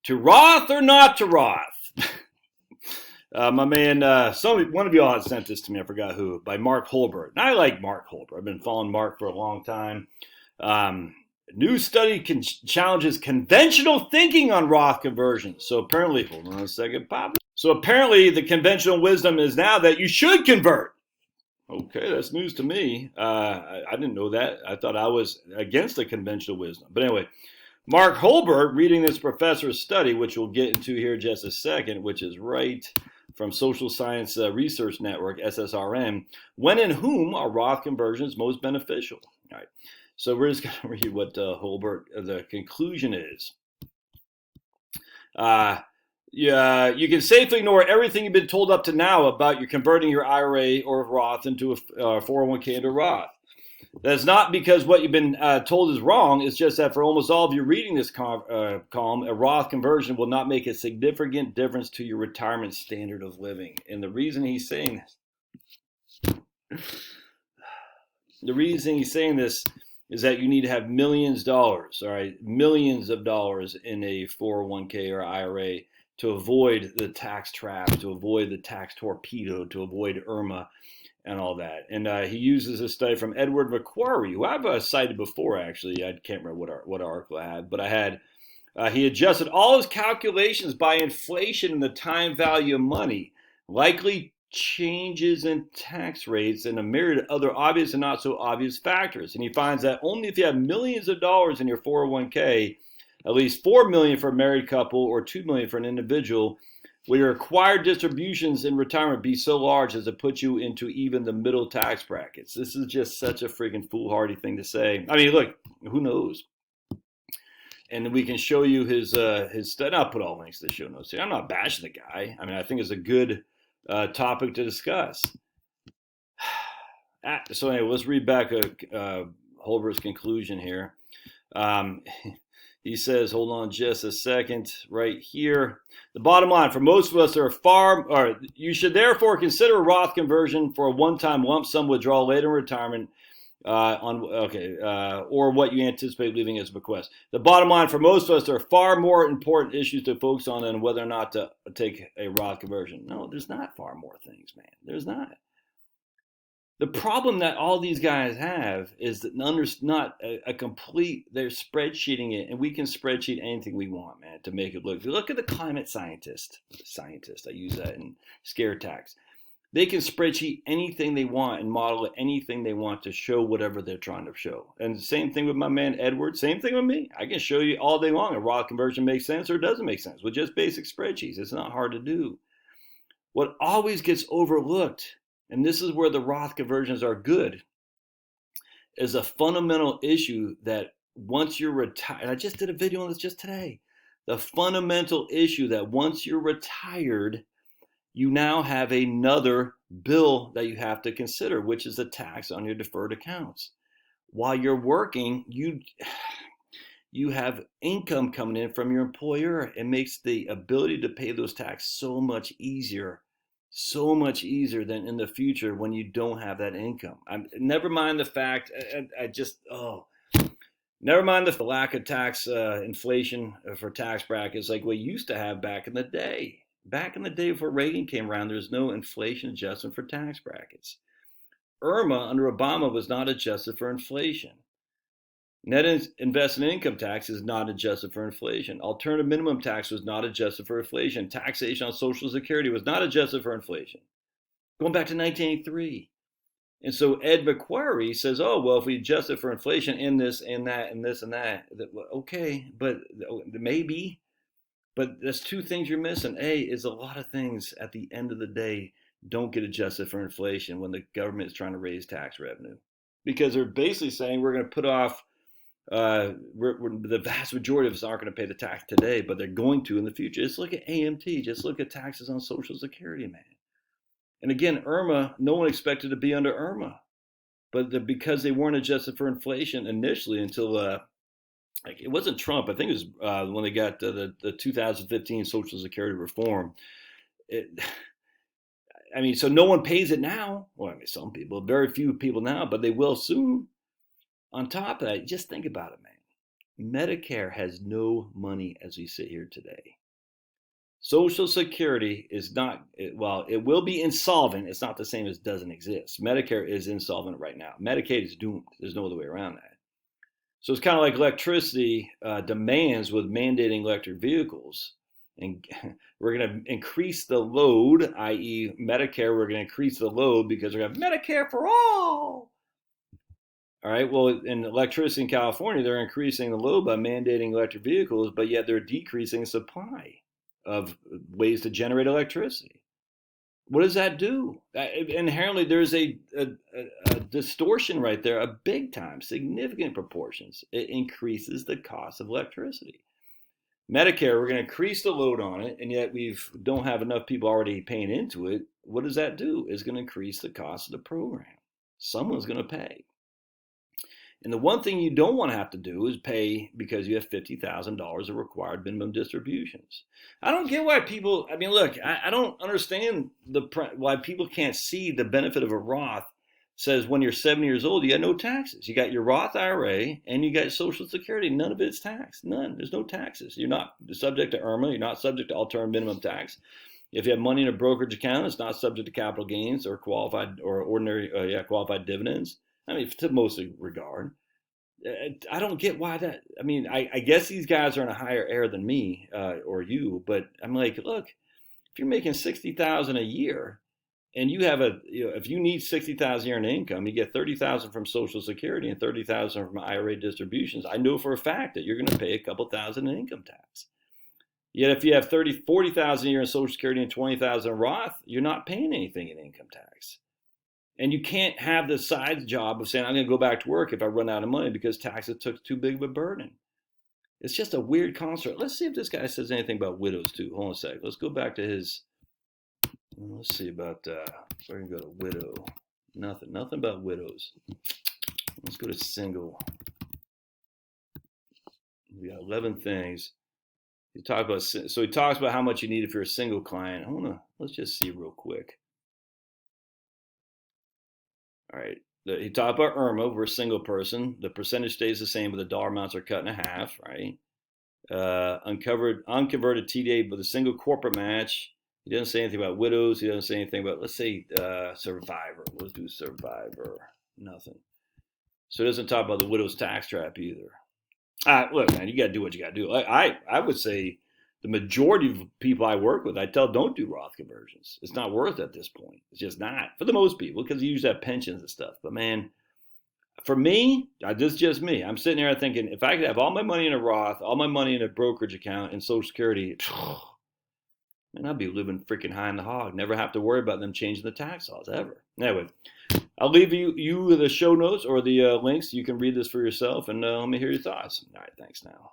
To Roth or not to Roth? My man, one of y'all had sent this to me. I forgot who, by Mark Holbert. And I like Mark Holbert. I've been following Mark for a long time. New study challenges conventional thinking on Roth conversions. So apparently, hold on a second, Pop. So apparently, the conventional wisdom is now that you should convert. Okay, that's news to me. I didn't know that. I thought I was against the conventional wisdom. But anyway, Mark Holbert, reading this professor's study, which we'll get into here in just a second, which is right from Social Science Research Network, SSRN, when and whom are Roth conversions most beneficial? All right, so we're just going to read what Holbert, the conclusion is. Yeah, you can safely ignore everything you've been told up to now about your converting your IRA or Roth into a 401k into Roth. That's not because what you've been told is wrong. It's just that for almost all of you reading this column, a Roth conversion will not make a significant difference to your retirement standard of living. And the reason he's saying this, is that you need to have millions of dollars in a 401k or IRA to avoid the tax trap, to avoid the tax torpedo, to avoid IRMA and all that. And he uses a study from Edward McQuarrie, who I've cited before, actually. I can't remember what article I had, but I had. He adjusted all his calculations by inflation and the time value of money, likely changes in tax rates, and a myriad of other obvious and not so obvious factors. And he finds that only if you have millions of dollars in your 401k, at least $4 million for a married couple or $2 million for an individual, will your required distributions in retirement be so large as to put you into even the middle tax brackets. This is just such a freaking foolhardy thing to say. I mean, look, who knows? And we can show you his study. I'll put all links to the show notes here. I'm not bashing the guy. I mean, I think it's a good topic to discuss. So anyway, let's read back Holbert's conclusion here. He says, hold on just a second, right here. The bottom line, for most of us, you should therefore consider a Roth conversion for a one-time lump sum withdrawal later in retirement, or what you anticipate leaving as a bequest. The bottom line, for most of us, there are far more important issues to focus on than whether or not to take a Roth conversion. No, there's not far more things, man. There's not. The problem that all these guys have is that not a complete, they're spreadsheeting it, and we can spreadsheet anything we want, man, to make it look. Look at the climate scientist, I use that in scare tax. They can spreadsheet anything they want and model anything they want to show whatever they're trying to show. And the same thing with my man Edward, same thing with me. I can show you all day long a Roth conversion makes sense or doesn't make sense with just basic spreadsheets. It's not hard to do. What always gets overlooked, and this is where the Roth conversions are good, is a fundamental issue that once you're retired, I just did a video on this just today, the fundamental issue that once you're retired, you now have another bill that you have to consider, which is the tax on your deferred accounts. While you're working, you have income coming in from your employer. It makes the ability to pay those taxes so much easier than in the future when you don't have that income. Never mind the fact, never mind the lack of tax inflation for tax brackets like we used to have back in the day. Back in the day before Reagan came around, there's no inflation adjustment for tax brackets. IRMA under Obama was not adjusted for inflation. Net investment income tax is not adjusted for inflation. Alternative minimum tax was not adjusted for inflation. Taxation on Social Security was not adjusted for inflation. Going back to 1983. And so Ed McQuarrie says, oh, well, if we adjust it for inflation in this and that and this and that, okay, but maybe. But there's two things you're missing. A is a lot of things at the end of the day don't get adjusted for inflation when the government is trying to raise tax revenue. Because they're basically saying we're going to put off, the vast majority of us aren't going to pay the tax today, but they're going to in the future. Just look at AMT. Just look at taxes on Social Security, man. And again, IRMA, no one expected to be under IRMA. But because they weren't adjusted for inflation initially until... it wasn't Trump. I think it was when they got the 2015 Social Security reform. So no one pays it now. Well, some people, very few people now, but they will soon. On top of that, just think about it, man. Medicare has no money as we sit here today. Social Security is not, well, it will be insolvent. It's not the same as doesn't exist. Medicare is insolvent right now. Medicaid is doomed. There's no other way around that. So it's kind of like electricity demands with mandating electric vehicles. And we're going to increase the load, i.e. Medicare, we're going to increase the load because we're going to have Medicare for all. All right, well, in electricity in California, they're increasing the load by mandating electric vehicles, but yet they're decreasing the supply of ways to generate electricity. What does that do? Inherently, there's a distortion right there, a big time, significant proportions. It increases the cost of electricity. Medicare, we're going to increase the load on it, and yet we don't have enough people already paying into it. What does that do? It's going to increase the cost of the program. Someone's going to pay. And the one thing you don't want to have to do is pay because you have $50,000 of required minimum distributions. I don't get why people, I mean, look, I don't understand why people can't see the benefit of a Roth. Says when you're 70 years old, you got no taxes. You got your Roth IRA and you got Social Security. None of it's taxed. None. There's no taxes. You're not subject to IRMA. You're not subject to alternative minimum tax. If you have money in a brokerage account, it's not subject to capital gains or qualified or ordinary, qualified dividends. I mean, to most regard. I don't get why that. I mean, I guess these guys are in a higher air than me or you, but I'm like, look, if you're making $60,000 a year, and you have if you need $60,000 a year in income, you get $30,000 from Social Security and $30,000 from IRA distributions. I know for a fact that you're going to pay a couple thousand in income tax. Yet if you have $40,000 a year in Social Security and $20,000 in Roth, you're not paying anything in income tax. And you can't have the side job of saying, I'm going to go back to work if I run out of money because taxes took too big of a burden. It's just a weird construct. Let's see if this guy says anything about widows too. Hold on a sec. Let's go back to his. Let's see about, we're going to go to widow. Nothing about widows. Let's go to single. We got 11 things. He talks about how much you need if you're a single client. Let's just see real quick. All right. He talked about IRMA. We're a single person. The percentage stays the same, but the dollar amounts are cut in half, right? Unconverted TDA with a single corporate match. He doesn't say anything about widows. He doesn't say anything about, let's say, survivor. Let's do survivor. Nothing. So it doesn't talk about the widow's tax trap either. Look, man, you got to do what you got to do. I would say the majority of people I work with, I tell don't do Roth conversions. It's not worth it at this point. It's just not for the most people because you usually have pensions and stuff. But man, for me, this is just me. I'm sitting there thinking if I could have all my money in a Roth, all my money in a brokerage account and Social Security, man, I'd be living freaking high in the hog. Never have to worry about them changing the tax laws ever. Anyway, I'll leave you the show notes or the links. You can read this for yourself and let me hear your thoughts. All right, thanks now.